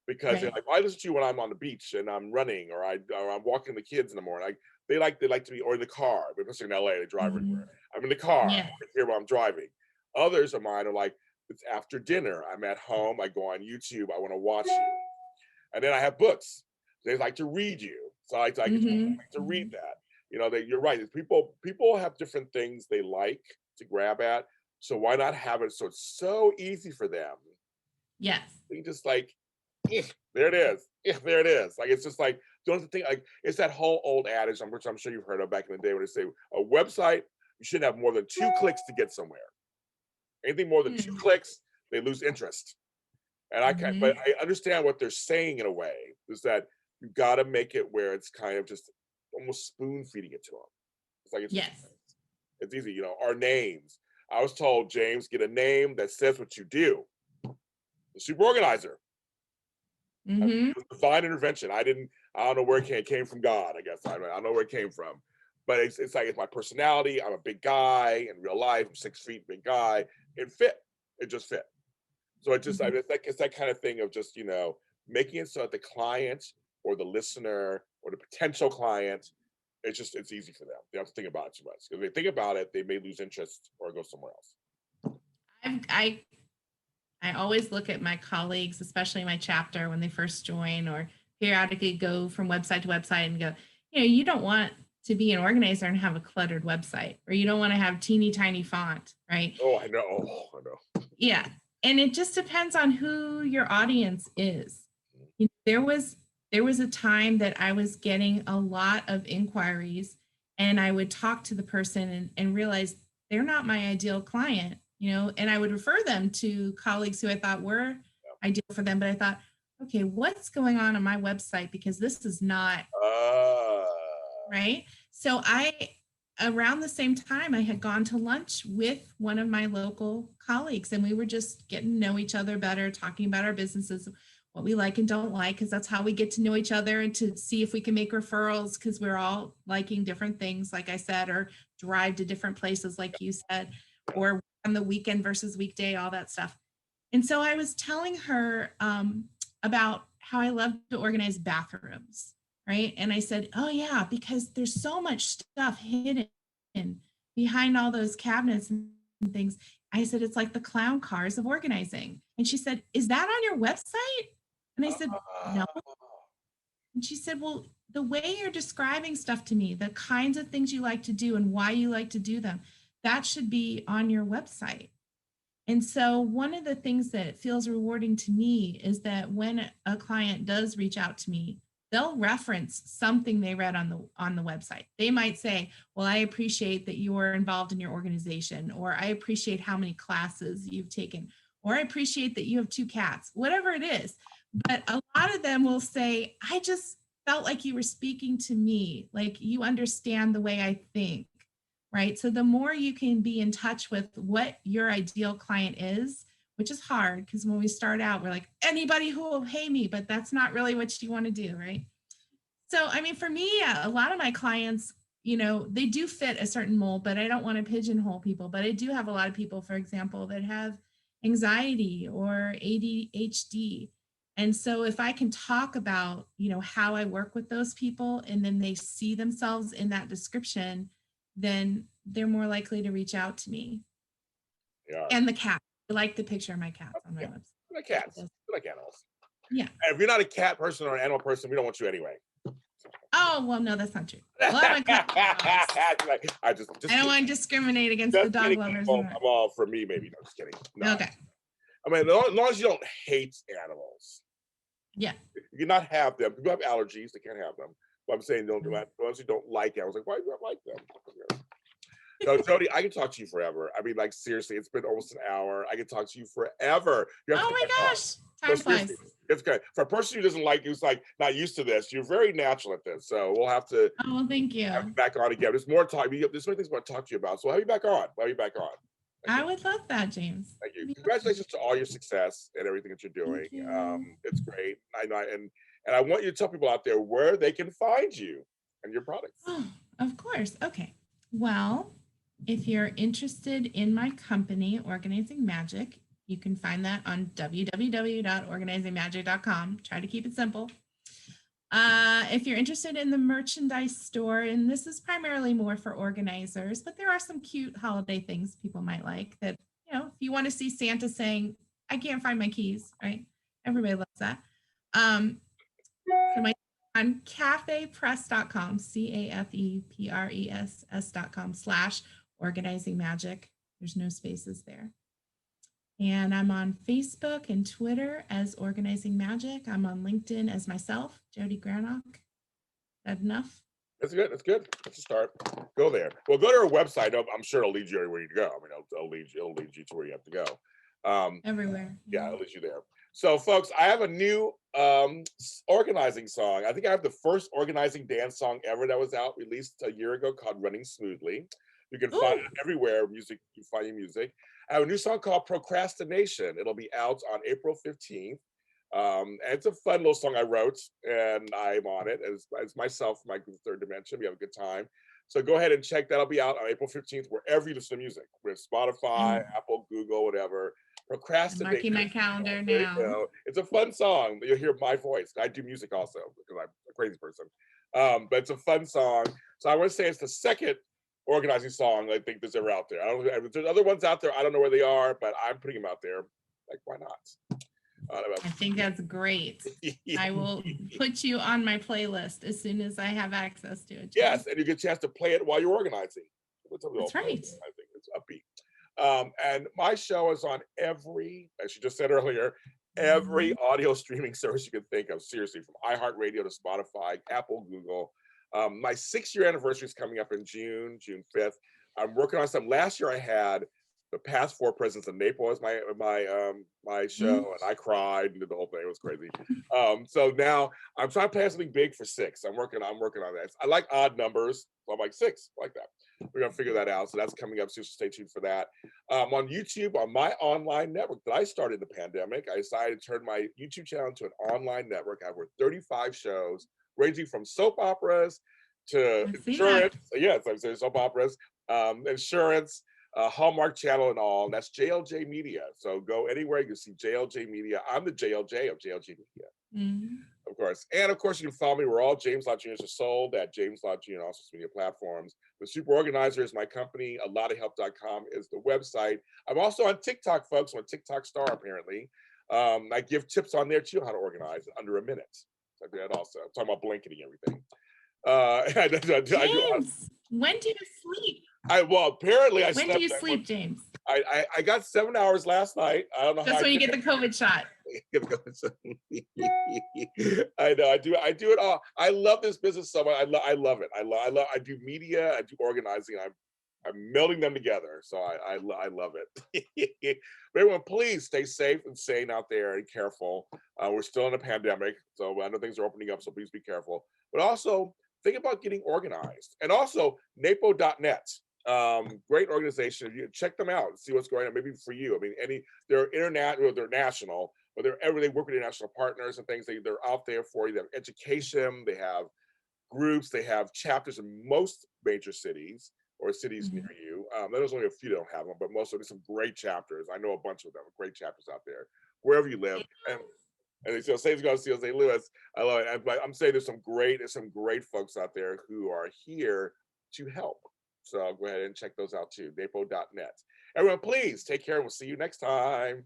because they're like, I listen to you when I'm on the beach and I'm running or I'm walking the kids in the morning. They like to be, or in the car. Especially in LA, they drive everywhere. I'm in the car. I hear while I'm driving. Others of mine are like, It's after dinner. I'm at home. I go on YouTube. I want to watch you. And then I have books. They like to read you. So I like to read that. You know, that you're right. People have different things they like to grab at. So why not have it so it's so easy for them? Yes. You just like, there it is. There it is. Like, it's just like, don't have to think, like, it's that whole old adage, which I'm sure you've heard of back in the day, when they say a website, you shouldn't have more than 2 clicks to get somewhere. Anything more than 2 clicks, they lose interest. And but I understand what they're saying in a way, is that you got to make it where it's kind of just almost spoon feeding it to them. It's like, it's easy, you know, our names. I was told, James, get a name that says what you do. The super organizer. It was divine intervention. I don't know where it came from. God, I guess. I don't know where it came from. But it's like, it's my personality. I'm a big guy in real life. I'm 6 feet, big guy. It fit. It just fit. So it's that kind of thing of just, you know, making it so that the client or the listener or the potential client, it's easy for them. They don't have to think about it too much. Because if they think about it, they may lose interest or go somewhere else. I always look at my colleagues, especially my chapter, when they first join or periodically go from website to website and go, you know, you don't want to be an organizer and have a cluttered website, or you don't want to have teeny tiny font, right? Oh, I know. Yeah. And it just depends on who your audience is. You know, there was a time that I was getting a lot of inquiries, and I would talk to the person and realize they're not my ideal client, you know, and I would refer them to colleagues who I thought were ideal for them. But I thought, okay, what's going on my website? Because this is not right. So around the same time, I had gone to lunch with one of my local colleagues, and we were just getting to know each other better, talking about our businesses, what we like and don't like, because that's how we get to know each other and to see if we can make referrals, because we're all liking different things, like I said, or drive to different places, like you said, or on the weekend versus weekday, all that stuff. And so I was telling her about how I love to organize bathrooms. Right. And I said, oh, yeah, because there's so much stuff hidden behind all those cabinets and things. I said, it's like the clown cars of organizing. And she said, is that on your website? And I said, no. And she said, well, the way you're describing stuff to me, the kinds of things you like to do and why you like to do them, that should be on your website. And so one of the things that feels rewarding to me is that when a client does reach out to me, they'll reference something they read on the website. They might say, well, I appreciate that you are involved in your organization, or I appreciate how many classes you've taken, or I appreciate that you have 2 cats, whatever it is. But a lot of them will say, I just felt like you were speaking to me, like you understand the way I think, right? So the more you can be in touch with what your ideal client is, which is hard, because when we start out, we're like, anybody who will pay me, but that's not really what you want to do, right? So, I mean, for me, a lot of my clients, you know, they do fit a certain mold, but I don't want to pigeonhole people. But I do have a lot of people, for example, that have anxiety or ADHD. And so if I can talk about, you know, how I work with those people, and then they see themselves in that description, then they're more likely to reach out to me. Yeah. And the cat. I like the picture of my cats on my website. I like cats. I like animals. Yeah. And if you're not a cat person or an animal person, we don't want you anyway. Oh, well, no, that's not true. Well, I don't want to discriminate against the dog lovers. Come on, for me, maybe. No, just kidding. No. Okay. I mean, as long as you don't hate animals. Yeah. You cannot have them. People have allergies. They can't have them. But I'm saying, don't do that. Unless you don't like animals. Like, why do you not like them? No, Jodi, I can talk to you forever. I mean, like, seriously, it's been almost an hour. I can talk to you forever. Oh my gosh, time flies. It's good. For a person who doesn't like you, who's like not used to this, you're very natural at this. So we'll have to. Oh, well, thank you. Have you back on again. There's more time. There's more things I want to talk to you about. So we'll have you back on. I would love that, James. Thank you. Congratulations to all your success and everything that you're doing. It's great. I know, and I want you to tell people out there where they can find you and your products. Oh, of course. Okay. Well, if you're interested in my company, Organizing Magic, you can find that on www.organizingmagic.com. Try to keep it simple. If you're interested in the merchandise store, and this is primarily more for organizers, but there are some cute holiday things people might like that, if you want to see Santa saying, I can't find my keys, right? Everybody loves that. So my on cafepress.com, cafepress.com/organizing magic. There's no spaces there. And I'm on Facebook and Twitter as Organizing Magic. I'm on LinkedIn as myself, Jodi Granok. That enough? That's good. That's good. That's a start. Go there. Well, go to our website. I'm sure it'll lead you everywhere you go. I mean, it'll lead you to where you have to go. Everywhere. Yeah, it'll lead you there. So, folks, I have a new organizing song. I think I have the first organizing dance song ever that was out, released a year ago, called "Running Smoothly." You can find it everywhere music. You find your music. I have a new song called "Procrastination." It'll be out on April 15th. And it's a fun little song I wrote, and I'm on it as myself, my group Third Dimension. We have a good time. So go ahead and check that. I'll be out on April 15th, wherever you listen to music, with Spotify, Apple, Google, whatever. I'm marking my calendar now. It's a fun song. You'll hear my voice. I do music also because I'm a crazy person. But it's a fun song. So I want to say it's the second organizing song I think that's ever out there. I don't know if there's other ones out there. I don't know where they are, but I'm putting them out there. Like, why not? I think that's great. I will put you on my playlist as soon as I have access to it. Yes, and you get a chance to play it while you're organizing. That's right. I think it's upbeat. And my show is on every, as you just said earlier, every audio streaming service you can think of. Seriously, from iHeartRadio to Spotify, Apple, Google. My 6-year anniversary is coming up in June 5th. I'm working on some. Last year I had the past 4 presidents of NAPO as my show, and I cried and did the whole thing. It was crazy. So now I'm trying to plan something big for 6. I'm working on that. I like odd numbers, so I'm like 6, I like that. We're gonna figure that out. So that's coming up. So stay tuned for that. On YouTube, on my online network that I started in the pandemic, I decided to turn my YouTube channel into an online network. I have over 35 shows, ranging from soap operas to insurance. Yes, I'm saying soap operas, insurance. Hallmark Channel and all. That's JLJ Media. So go anywhere you can see JLJ Media. I'm the JLJ of JLJ Media, of course. And of course, you can follow me. We're all James Lott Jr. are sold at James Lott Jr. on all social media platforms. The Super Organizer is my company. ALottaHelp.com is the website. I'm also on TikTok, folks. I'm a TikTok star, apparently. I give tips on there too, how to organize in under a minute. So I do that also. I'm talking about blanketing everything. James, when do you sleep? Apparently I slept. When do you sleep, James? I got 7 hours last night. I don't know how. That's when you get the COVID shot. I know. I do it all. I love this business so much. I love it. I do media. I do organizing. I'm melding them together. So I love it. But everyone, please stay safe and sane out there and careful. We're still in a pandemic, so I know things are opening up. So please be careful. But also think about getting organized. And also NAPO.net. Great organization. You check them out and see what's going on. Maybe for you. I mean, they're international, they're national, but they work with international partners and things. They're out there for you. They have education. They have groups. They have chapters in most major cities or cities near you. There's only a few that don't have them, but most of them, some great chapters. I know a bunch of them. Great chapters out there wherever you live. And they say it's going to see St. Louis. I love it. I'm saying there's some great folks out there who are here to help. So go ahead and check those out too. NAPO.net. Everyone, please take care. We'll see you next time.